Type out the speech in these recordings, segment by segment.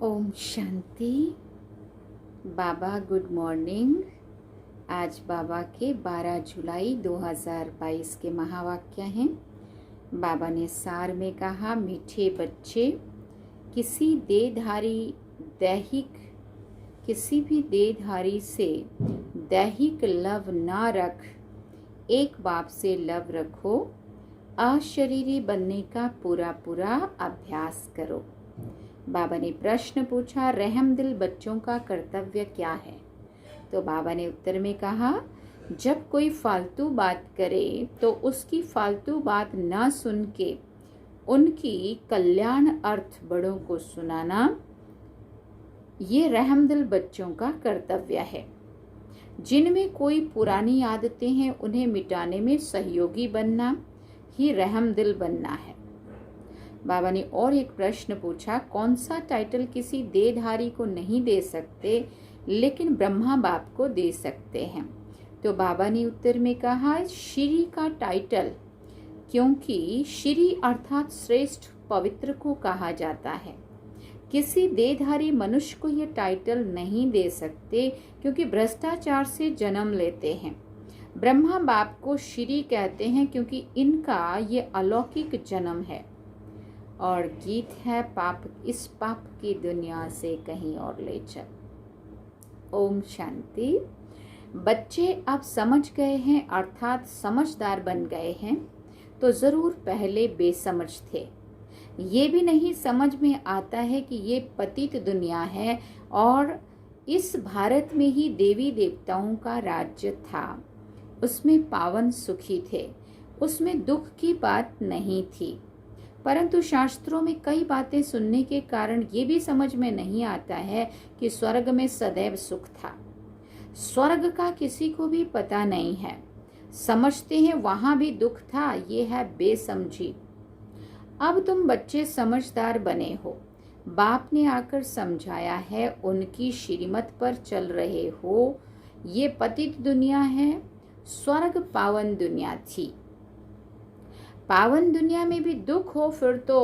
ओम शांति। बाबा good morning. आज बाबा के 12 जुलाई 2022 के महावाक्य हैं। बाबा ने सार में कहा, मीठे बच्चे, किसी भी देहधारी से दैहिक लव ना रख, एक बाप से लव रखो। अशरीरी बनने का पूरा अभ्यास करो। बाबा ने प्रश्न पूछा, रहमदिल बच्चों का कर्तव्य क्या है? तो बाबा ने उत्तर में कहा, जब कोई फालतू बात करे तो उसकी फालतू बात ना सुन के उनकी कल्याण अर्थ बड़ों को सुनाना, ये रहमदिल बच्चों का कर्तव्य है। जिनमें कोई पुरानी आदतें हैं उन्हें मिटाने में सहयोगी बनना ही रहमदिल बनना है। बाबा ने और एक प्रश्न पूछा, कौन सा टाइटल किसी देहधारी को नहीं दे सकते लेकिन ब्रह्मा बाप को दे सकते हैं? तो बाबा ने उत्तर में कहा, श्री का टाइटल, क्योंकि श्री अर्थात श्रेष्ठ पवित्र को कहा जाता है। किसी देहधारी मनुष्य को यह टाइटल नहीं दे सकते क्योंकि भ्रष्टाचार से जन्म लेते हैं। ब्रह्मा बाप को श्री कहते हैं क्योंकि इनका ये अलौकिक जन्म है। और गीत है, इस पाप की दुनिया से कहीं और ले चल। ओम शांति। बच्चे अब समझ गए हैं अर्थात समझदार बन गए हैं, तो जरूर पहले बेसमझ थे। ये भी नहीं समझ में आता है कि ये पतित दुनिया है और इस भारत में ही देवी देवताओं का राज्य था। उसमें पावन सुखी थे, उसमें दुख की बात नहीं थी। परंतु शास्त्रों में कई बातें सुनने के कारण ये भी समझ में नहीं आता है कि स्वर्ग में सदैव सुख था। स्वर्ग का किसी को भी पता नहीं है। समझते हैं वहां भी दुख था, ये है बेसमझी। अब तुम बच्चे समझदार बने हो, बाप ने आकर समझाया है, उनकी श्रीमत पर चल रहे हो। ये पतित दुनिया है, स्वर्ग पावन दुनिया थी। पावन दुनिया में भी दुख हो फिर तो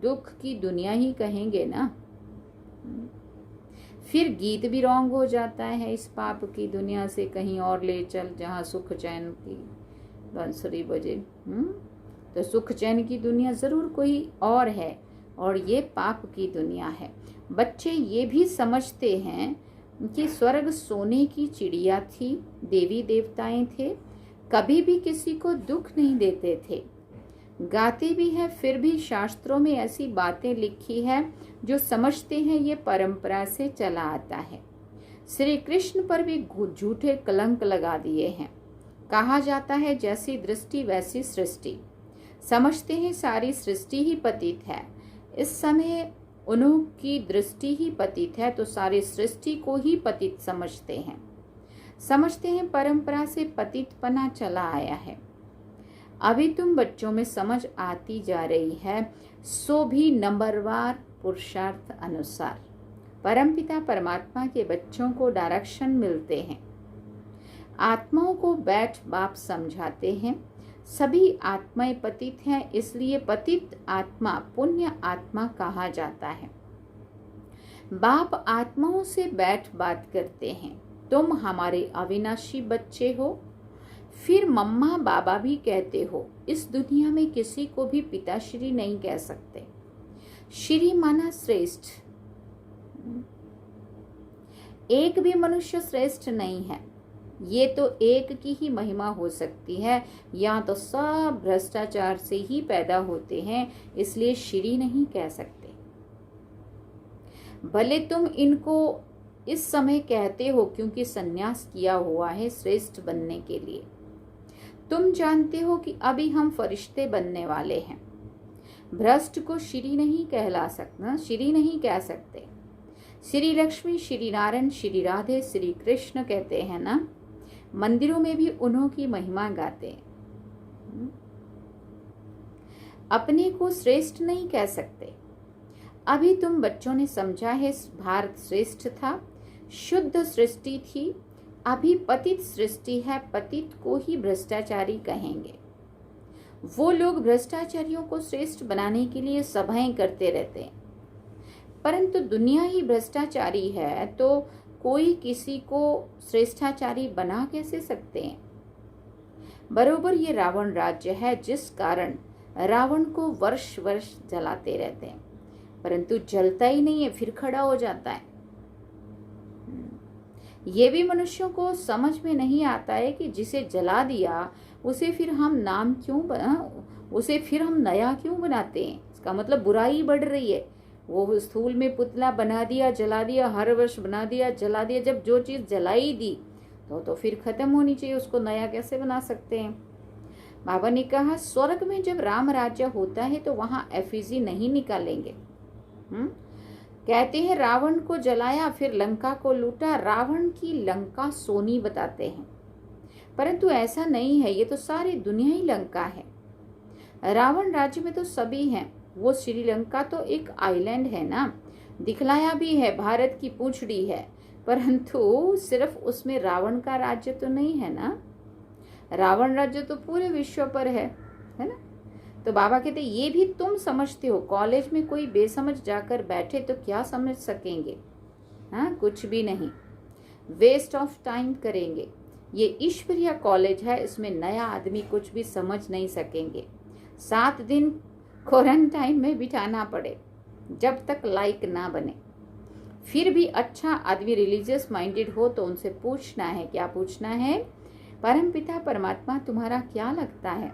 दुख की दुनिया ही कहेंगे ना। फिर गीत भी रॉन्ग हो जाता है, इस पाप की दुनिया से कहीं और ले चल जहाँ सुख चैन की बांसुरी बजे। तो सुख चैन की दुनिया जरूर कोई और है और ये पाप की दुनिया है। बच्चे ये भी समझते हैं कि स्वर्ग सोने की चिड़िया थी, देवी देवताएं थे, कभी भी किसी को दुख नहीं देते थे। गाते भी है, फिर भी शास्त्रों में ऐसी बातें लिखी है जो समझते हैं ये परंपरा से चला आता है। श्री कृष्ण पर भी झूठे कलंक लगा दिए हैं। कहा जाता है, जैसी दृष्टि वैसी सृष्टि। समझते हैं सारी सृष्टि ही पतित है। इस समय उनकी दृष्टि ही पतित है तो सारी सृष्टि को ही पतित समझते हैं। समझते हैं परंपरा से पतितपना चला आया है। अभी तुम बच्चों में समझ आती जा रही है, सो भी नंबरवार पुरुषार्थ अनुसार परमपिता परमात्मा के बच्चों को डायरेक्शन मिलते हैं। आत्माओं को बैठ बाप समझाते हैं। सभी आत्माएं पतित हैं, इसलिए पतित आत्मा पुण्य आत्मा कहा जाता है। बाप आत्माओं से बैठ बात करते हैं, तुम हमारे अविनाशी बच्चे हो। फिर मम्मा बाबा भी कहते हो। इस दुनिया में किसी को भी पिताश्री नहीं कह सकते। श्री माना श्रेष्ठ। एक भी मनुष्य श्रेष्ठ नहीं है। ये तो एक की ही महिमा हो सकती है, या तो सब भ्रष्टाचार से ही पैदा होते हैं, इसलिए श्री नहीं कह सकते। भले तुम इनको इस समय कहते हो क्योंकि संन्यास किया हुआ है श्रेष्ठ बनने के लिए। तुम जानते हो कि अभी हम फरिश्ते बनने वाले हैं। भ्रष्ट को श्री नहीं कह सकते। श्री लक्ष्मी, श्री नारायण, श्री राधे, श्री कृष्ण कहते हैं ना। मंदिरों में भी उन्हों की महिमा गाते हैं। अपने को श्रेष्ठ नहीं कह सकते। अभी तुम बच्चों ने समझा है भारत श्रेष्ठ था, शुद्ध सृष्टि थी। अभी पतित सृष्टि है, पतित को ही भ्रष्टाचारी कहेंगे। वो लोग भ्रष्टाचारियों को श्रेष्ठ बनाने के लिए सभाएं करते रहते हैं। परंतु दुनिया ही भ्रष्टाचारी है तो कोई किसी को श्रेष्ठाचारी बना कैसे सकते हैं। बरोबर ये रावण राज्य है जिस कारण रावण को वर्ष वर्ष जलाते रहते हैं, परंतु जलता ही नहीं है, फिर खड़ा हो जाता है। ये भी मनुष्यों को समझ में नहीं आता है कि जिसे जला दिया उसे फिर हम नया क्यों बनाते हैं। इसका मतलब बुराई बढ़ रही है। वो स्थूल में पुतला बना दिया, जला दिया, हर वर्ष बना दिया, जला दिया। जब जो चीज जलाई दी तो फिर खत्म होनी चाहिए, उसको नया कैसे बना सकते हैं। बाबा ने कहा स्वर्ग में जब राम राज्य होता है तो वहां एफिजी नहीं निकालेंगे। कहते हैं रावण को जलाया फिर लंका को लूटा, रावण की लंका सोनी बताते हैं, परंतु ऐसा नहीं है। ये तो सारी दुनिया ही लंका है। रावण राज्य में तो सभी हैं। वो श्रीलंका तो एक आइलैंड है ना, दिखलाया भी है भारत की पूंछड़ी है, परंतु सिर्फ उसमें रावण का राज्य तो नहीं है ना। रावण राज्य तो पूरे विश्व पर है ना। तो बाबा कहते ये भी तुम समझते हो। कॉलेज में कोई बेसमझ जाकर बैठे तो क्या समझ सकेंगे। हाँ, कुछ भी नहीं, वेस्ट ऑफ टाइम करेंगे। ये ईश्वरीय कॉलेज है, इसमें नया आदमी कुछ भी समझ नहीं सकेंगे। 7 दिन क्वारंटाइन में बिठाना पड़े जब तक लाइक ना बने। फिर भी अच्छा आदमी रिलीजियस माइंडेड हो तो उनसे पूछना है। क्या पूछना है? परमपिता परमात्मा तुम्हारा क्या लगता है?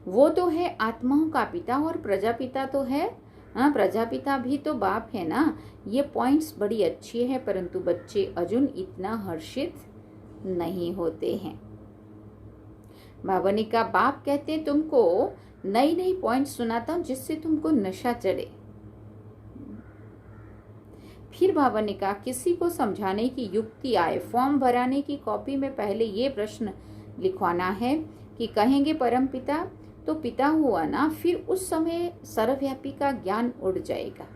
वो तो है आत्माओं का पिता और प्रजापिता तो है। हाँ, प्रजापिता भी तो बाप है ना। ये पॉइंट्स बड़ी अच्छी है, परंतु बच्चे अजुन इतना हर्षित नहीं होते हैं। बाबा ने कहा बाप कहते हैं तुमको नई नई पॉइंट सुनाता हूं जिससे तुमको नशा चढ़े। फिर बाबा ने कहा किसी को समझाने की युक्ति आए, फॉर्म भराने की कॉपी में पहले ये प्रश्न लिखवाना है कि कहेंगे परम पिता तो पिता हुआ ना, फिर उस समय सर्वव्यापी का ज्ञान उड़ जाएगा।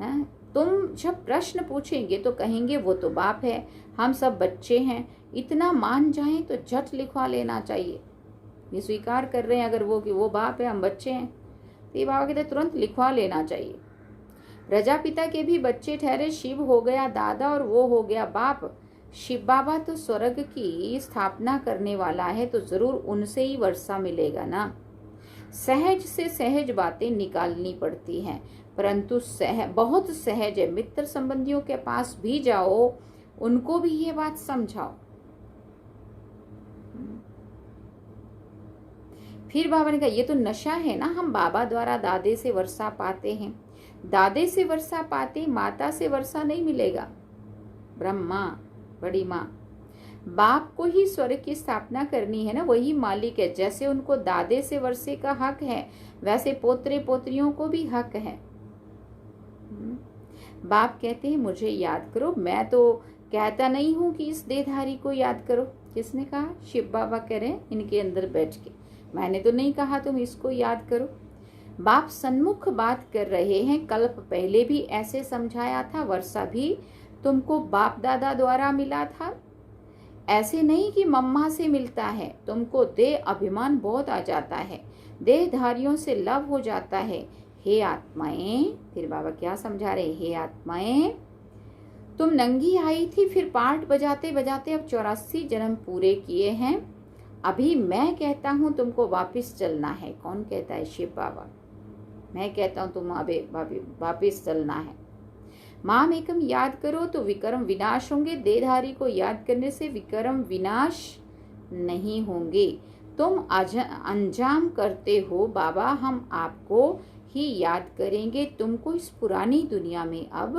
है? तुम जब प्रश्न पूछेंगे तो कहेंगे वो तो बाप है, हम सब बच्चे हैं। इतना मान जाएं तो झट लिखवा लेना चाहिए। ये स्वीकार कर रहे हैं अगर वो कि वो बाप है, हम बच्चे हैं, तो ये बाबा कहते तुरंत लिखवा लेना चाहिए। प्रजापिता के भी बच्चे ठहरे, शिव हो गया दादा और वो हो गया बाप। शिव बाबा तो स्वर्ग की स्थापना करने वाला है, तो जरूर उनसे ही वर्षा मिलेगा ना। सहज से सहज बातें निकालनी पड़ती हैं, परंतु बहुत सहज है। मित्र संबंधियों के पास भी जाओ, उनको भी ये बात समझाओ। फिर बाबा ने कहा ये तो नशा है ना, हम बाबा द्वारा दादे से वर्षा पाते हैं। दादे से वर्षा पाते, माता से वर्षा नहीं मिलेगा। ब्रह्मा बड़ी माँ, बाप को ही स्वर्ग की स्थापना करनी है ना, वही मालिक है। जैसे उनको दादे से वर्षे का हक है, वैसे पोतरे पोतरियों को भी हक है। बाप कहते हैं मुझे याद करो। मैं तो कहता नहीं हूं कि इस देहधारी को याद करो। किसने कहा? शिव बाबा कह रहे हैं इनके अंदर बैठ के। मैंने तो नहीं कहा तुम इसको याद करो। बाप सन्मुख बात कर रहे हैं। कल्प पहले भी ऐसे समझाया था, वर्षा भी तुमको बाप दादा द्वारा मिला था। ऐसे नहीं कि मम्मा से मिलता है। तुमको देह अभिमान बहुत आ जाता है, देहधारियों से लव हो जाता है। हे आत्माएं, फिर बाबा क्या समझा रहे? हे आत्माएं, तुम नंगी आई थी, फिर पाठ बजाते बजाते अब 84 जन्म पूरे किए हैं। अभी मैं कहता हूं तुमको वापस चलना है। कौन कहता है? शिव बाबा। मैं कहता हूं तुम अबे वापस चलना है। माम एकम याद करो तो विक्रम विनाश होंगे। देहधारी को याद करने से विक्रम विनाश नहीं होंगे। तुम अंजाम करते हो बाबा, हम आपको ही याद करेंगे। तुमको इस पुरानी दुनिया में अब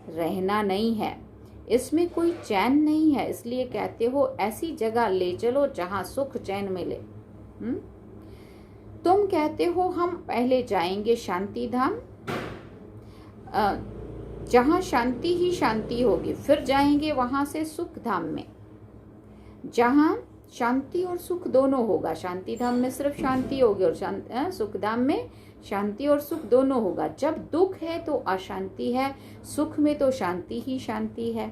रहना नहीं है, इसमें कोई चैन नहीं है। इसलिए कहते हो ऐसी जगह ले चलो जहां सुख चैन मिले। तुम कहते हो हम पहले जाएंगे शांति धाम, जहां शांति ही शांति होगी, फिर जाएंगे वहां से सुख धाम में, जहां शांति और सुख दोनों होगा। शांति धाम में सिर्फ शांति होगी और सुख धाम में शांति और सुख दोनों होगा। जब दुख है तो अशांति है, सुख में तो शांति ही शांति है।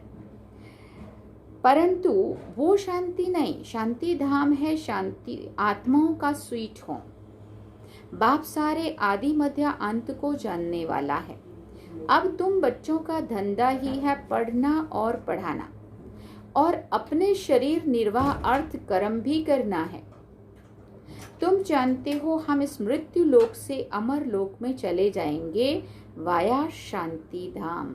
परंतु वो शांति नहीं, शांति धाम है शांति आत्माओं का स्वीट होम। बाप सारे आदि मध्य अंत को जानने वाला है। अब तुम बच्चों का धंधा ही है पढ़ना और पढ़ाना, और अपने शरीर निर्वाह अर्थ कर्म भी करना है। तुम जानते हो हम इस मृत्यु लोक से अमर लोक में चले जाएंगे वाया शांति धाम।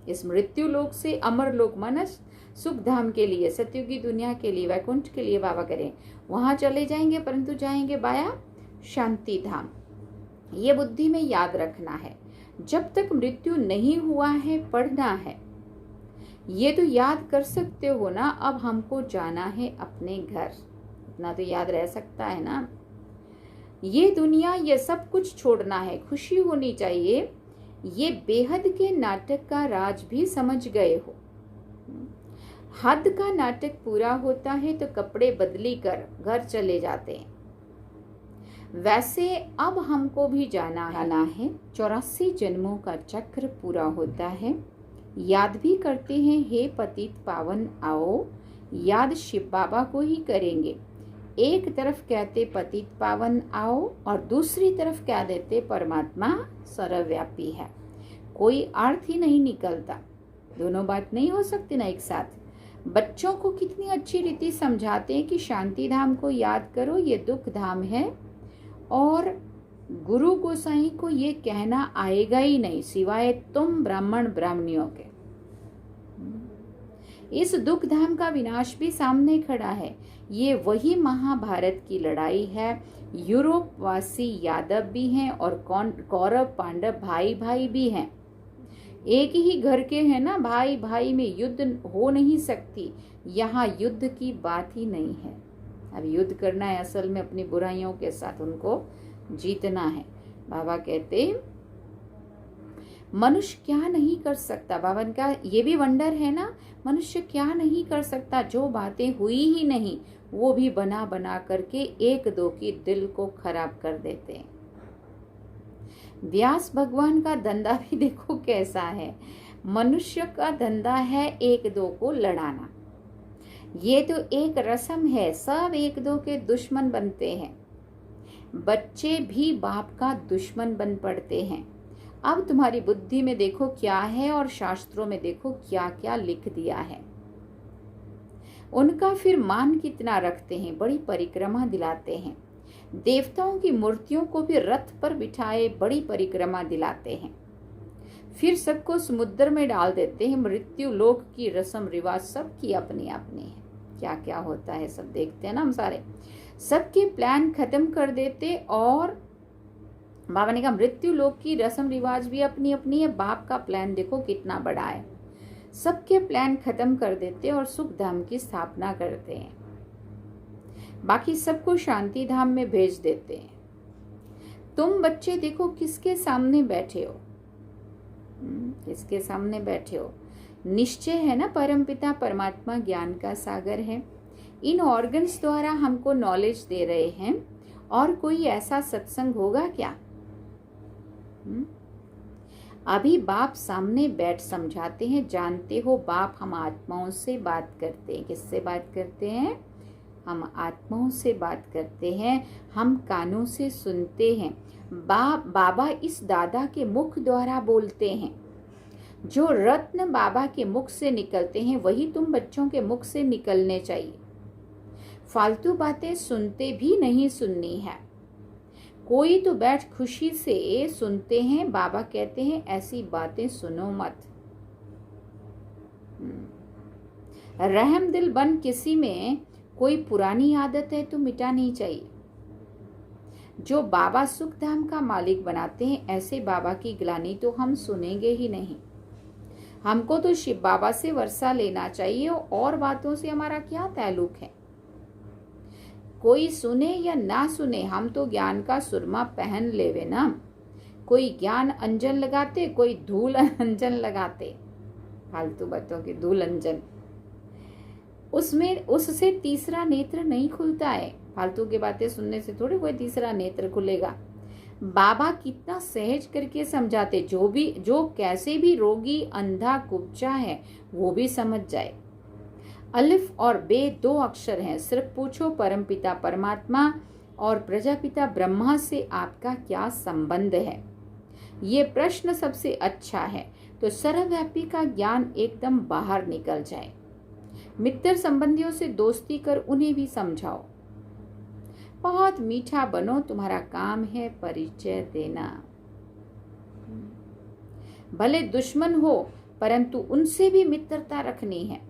इस मृत्यु लोक से अमर लोक मनस सुख धाम के लिए, सत्युग की दुनिया के लिए, वैकुंठ के लिए बाबा करें, वहां चले जाएंगे, परंतु जाएंगे वाया शांति धाम। ये बुद्धि में याद रखना है। जब तक मृत्यु नहीं हुआ है पढ़ना है, ये तो याद कर सकते हो ना। अब हमको जाना है अपने घर, इतना तो याद रह सकता है ना। ये दुनिया, ये सब कुछ छोड़ना है, खुशी होनी चाहिए। ये बेहद के नाटक का राज भी समझ गए हो। हद का नाटक पूरा होता है तो कपड़े बदली कर घर चले जाते हैं। वैसे अब हमको भी जाना है। 84 जन्मों का चक्र पूरा होता है। याद भी करते हैं, हे पतित पावन आओ, याद शिव बाबा को ही करेंगे। एक तरफ कहते पतित पावन आओ और दूसरी तरफ कह देते परमात्मा सर्वव्यापी है। कोई अर्थ ही नहीं निकलता, दोनों बात नहीं हो सकती ना एक साथ। बच्चों को कितनी अच्छी रीति समझाते हैं कि शांति धाम को याद करो, ये दुख धाम है, और गुरु गोसाई को ये कहना आएगा ही नहीं सिवाय तुम ब्राह्मण ब्राह्मणियों के। इस दुख धाम का विनाश भी सामने खड़ा है। ये वही महाभारत की लड़ाई है। यूरोप वासी यादव भी हैं और कौरव पांडव भाई भाई भी हैं। एक ही घर के हैं ना, भाई भाई में युद्ध हो नहीं सकती। यहाँ युद्ध की बात ही नहीं है। अब युद्ध करना है असल में अपनी बुराइयों के साथ, उनको जीतना है। बाबा कहते मनुष्य क्या नहीं कर सकता। बाबा का ये भी वंडर है ना, मनुष्य क्या नहीं कर सकता। जो बातें हुई ही नहीं वो भी बना बना करके एक दो की दिल को खराब कर देते हैं। व्यास भगवान का धंधा भी देखो कैसा है। मनुष्य का धंधा है एक दो को लड़ाना। ये तो एक रस्म है, सब एक दो के दुश्मन बनते हैं। बच्चे भी बाप का दुश्मन बन पड़ते हैं। अब तुम्हारी बुद्धि में देखो क्या है और शास्त्रों में देखो क्या क्या लिख दिया है। उनका फिर मान कितना रखते हैं, बड़ी परिक्रमा दिलाते हैं। देवताओं की मूर्तियों को भी रथ पर बिठाए बड़ी परिक्रमा दिलाते हैं। फिर सबको समुद्र में डाल देते हैं। मृत्यु लोक की रस्म रिवाज सबकी अपनी अपनी है। क्या क्या होता है सब देखते हैं ना हम सारे। सबके प्लान खत्म कर देते, और बाबा ने कहा मृत्यु लोक की रस्म रिवाज भी अपनी अपनी है। बाप का प्लान देखो कितना बड़ा है। सबके प्लान खत्म कर देते और सुख धाम की स्थापना करते हैं। बाकी सबको शांति धाम में भेज देते हैं। तुम बच्चे देखो किसके सामने बैठे हो, किसके सामने बैठे हो। निश्चय है ना परमपिता परमात्मा ज्ञान का सागर है। इन ऑर्गन्स द्वारा हमको नॉलेज दे रहे हैं। और कोई ऐसा सत्संग होगा क्या? अभी बाप सामने बैठ समझाते हैं। जानते हो बाप हम आत्माओं से बात करते हैं। किससे बात करते हैं? हम आत्माओं से बात करते हैं। हम कानों से सुनते हैं। बाबा इस दादा के मुख द्वारा बोलते हैं। जो रत्न बाबा के मुख से निकलते हैं वही तुम बच्चों के मुख से निकलने चाहिए। फालतू बातें सुनते भी नहीं सुननी है। कोई तो बैठ खुशी से सुनते हैं। बाबा कहते हैं ऐसी बातें सुनो मत। रहम दिल बन किसी में कोई पुरानी आदत है तो मिटानी चाहिए। जो बाबा सुख धाम का मालिक बनाते हैं ऐसे बाबा की ग्लानि तो हम सुनेंगे ही नहीं। हमको तो शिव बाबा से वर्षा लेना चाहिए, और बातों से हमारा क्या ताल्लुक है। कोई सुने या ना सुने, हम तो ज्ञान का सुरमा पहन लेवे ना। कोई ज्ञान अंजन लगाते, कोई धूल अंजन लगाते। फालतू बातों की धूल अंजन, उसमें उससे तीसरा नेत्र नहीं खुलता है। फालतू की बातें सुनने से थोड़ी कोई तीसरा नेत्र खुलेगा। बाबा कितना सहज करके समझाते। जो कैसे भी रोगी अंधा कुब्जा है वो भी समझ जाए। अलिफ और बे 2 अक्षर हैं। सिर्फ पूछो परमपिता परमात्मा और प्रजापिता ब्रह्मा से आपका क्या संबंध है? ये प्रश्न सबसे अच्छा है, तो सर्वव्यापी का ज्ञान एकदम बाहर निकल जाए। मित्र संबंधियों से दोस्ती कर उन्हें भी समझाओ। बहुत मीठा बनो, तुम्हारा काम है परिचय देना। भले दुश्मन हो परंतु उनसे भी मित्रता रखनी है।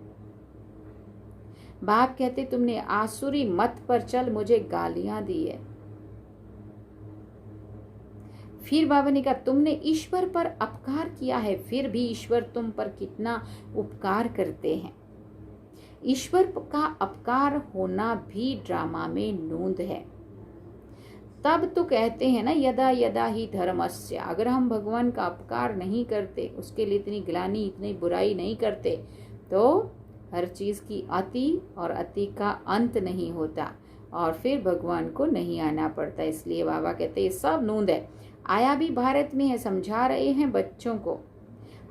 बाप कहते तुमने आसुरी मत पर चल मुझे गालियां दी है। फिर बाबा ने कहा तुमने ईश्वर पर अपकार किया है, फिर भी ईश्वर तुम पर कितना उपकार करते हैं। ईश्वर का अपकार होना भी ड्रामा में नूंद है। तब तो कहते हैं ना यदा यदा ही धर्मस्य, अगर हम भगवान का अपकार नहीं करते, उसके लिए इतनी ग्लानि इतनी बुराई नहीं करते, तो हर चीज की अति और अति का अंत नहीं होता और फिर भगवान को नहीं आना पड़ता। इसलिए बाबा कहते हैं सब नूंद है। आया भी भारत में है, समझा रहे हैं बच्चों को।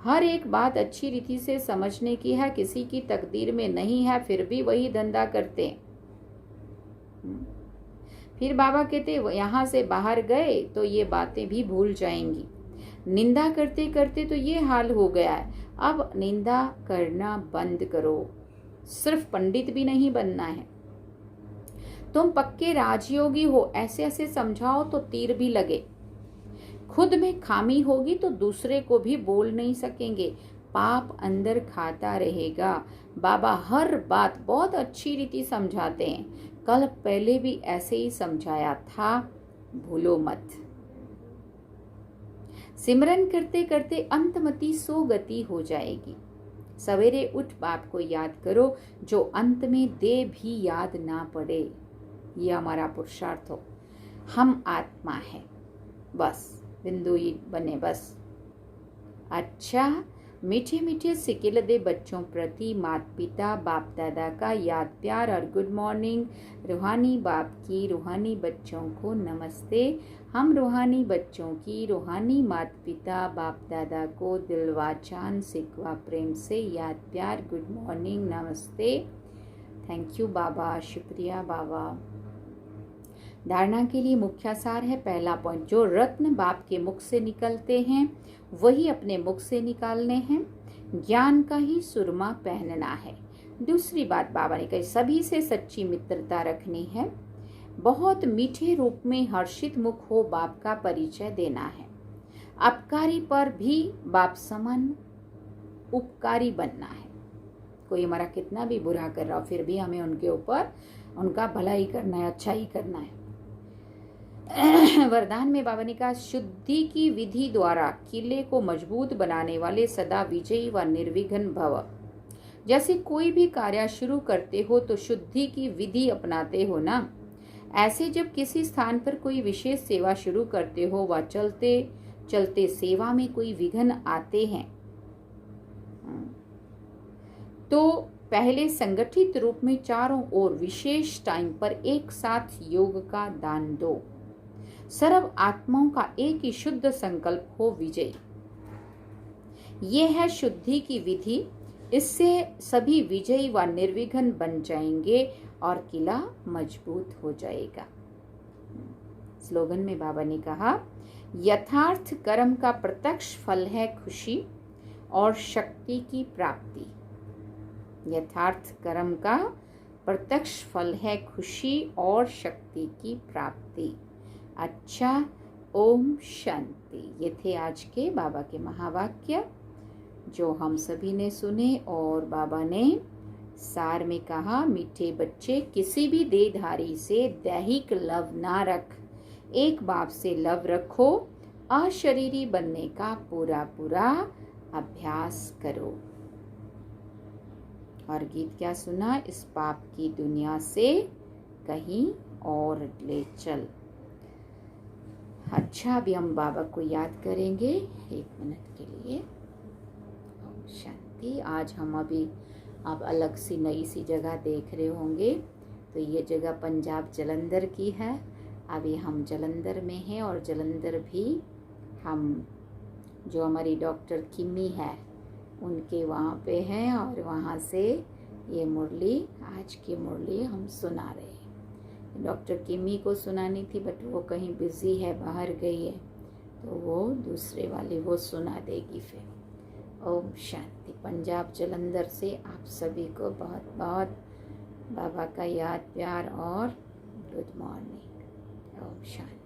हर एक बात अच्छी रीति से समझने की है, किसी की तकदीर में नहीं है फिर भी वही धंधा करते हैं। फिर बाबा कहते यहाँ से बाहर गए तो ये बातें भी भूल जाएंगी। निंदा करते करते तो ये हाल हो गया है, अब निंदा करना बंद करो। सिर्फ पंडित भी नहीं बनना है, तुम पक्के राजयोगी हो, ऐसे ऐसे समझाओ तो तीर भी लगे। खुद में खामी होगी तो दूसरे को भी बोल नहीं सकेंगे, पाप अंदर खाता रहेगा। बाबा हर बात बहुत अच्छी रीति समझाते हैं, कल पहले भी ऐसे ही समझाया था, भूलो मत। सिमरन करते करते अंतमति सो गति हो जाएगी। सवेरे उठ बाप को याद करो, जो अंत में दे भी याद ना पड़े। ये हमारा पुरुषार्थ हो। हम आत्मा है, बस बिंदु ही बने बस। अच्छा, मीठे मीठे सिकिल दे बच्चों प्रति माता पिता बाप दादा का याद प्यार और गुड मॉर्निंग। रूहानी बाप की रूहानी बच्चों को नमस्ते। हम रूहानी बच्चों की रूहानी माता पिता बाप दादा को दिल वाचान सिकवा प्रेम से याद प्यार गुड मॉर्निंग नमस्ते। थैंक यू बाबा, शुक्रिया बाबा। धारणा के लिए मुख्य सार है। पहला पॉइंट, जो रत्न बाप के मुख से निकलते हैं वही अपने मुख से निकालने हैं। ज्ञान का ही सुरमा पहनना है। दूसरी बात बाबा ने कही, सभी से सच्ची मित्रता रखनी है। बहुत मीठे रूप में हर्षित मुख हो बाप का परिचय देना है। अपकारी पर भी बाप समान उपकारी बनना है। कोई हमारा कितना भी बुरा कर रहा हो फिर भी हमें उनके ऊपर उनका भला ही करना है, अच्छा ही करना है। वरदान में बाबा ने कहा, शुद्धि की विधि द्वारा किले को मजबूत बनाने वाले सदा विजयी व निर्विघ्न भव। जैसे कोई भी कार्य शुरू करते हो तो शुद्धि की विधि अपनाते हो ना, ऐसे जब किसी स्थान पर कोई विशेष सेवा शुरू करते हो व चलते चलते सेवा में कोई विघ्न आते हैं तो पहले संगठित रूप में चारों ओर विशेष टाइम पर एक साथ योग का दान दो। सर्व आत्माओं का एक ही शुद्ध संकल्प हो विजय। ये है शुद्धि की विधि। इससे सभी विजयी व निर्विघ्न बन जाएंगे और किला मजबूत हो जाएगा। स्लोगन में बाबा ने कहा, यथार्थ कर्म का प्रत्यक्ष फल है खुशी और शक्ति की प्राप्ति। यथार्थ कर्म का प्रत्यक्ष फल है खुशी और शक्ति की प्राप्ति। अच्छा, ओम शांति। ये थे आज के बाबा के महावाक्य जो हम सभी ने सुने और बाबा ने सार में कहा, मीठे बच्चे किसी भी देहधारी से दैहिक लव ना रख, एक बाप से लव रखो, अशरीरी बनने का पूरा पूरा अभ्यास करो। और गीत क्या सुना, इस पाप की दुनिया से कहीं और ले चल। अच्छा, अभी हम बाबा को याद करेंगे 1 मिनट के लिए। ओम शांति। आज हम अभी अब अलग सी नई सी जगह देख रहे होंगे, तो ये जगह पंजाब जलंधर की है। अभी हम जलंधर में हैं और जलंधर भी हम जो हमारी डॉक्टर किमी है उनके वहाँ पे हैं और वहाँ से ये मुरली, आज की मुरली हम सुना रहे हैं। डॉक्टर किमी को सुनानी थी, बट वो कहीं बिजी है, बाहर गई है, तो वो दूसरे वाली वो सुना देगी फिर। ओम शांति। पंजाब जलंधर से आप सभी को बहुत बहुत बाबा का याद, प्यार और गुड मॉर्निंग। ओम शांति।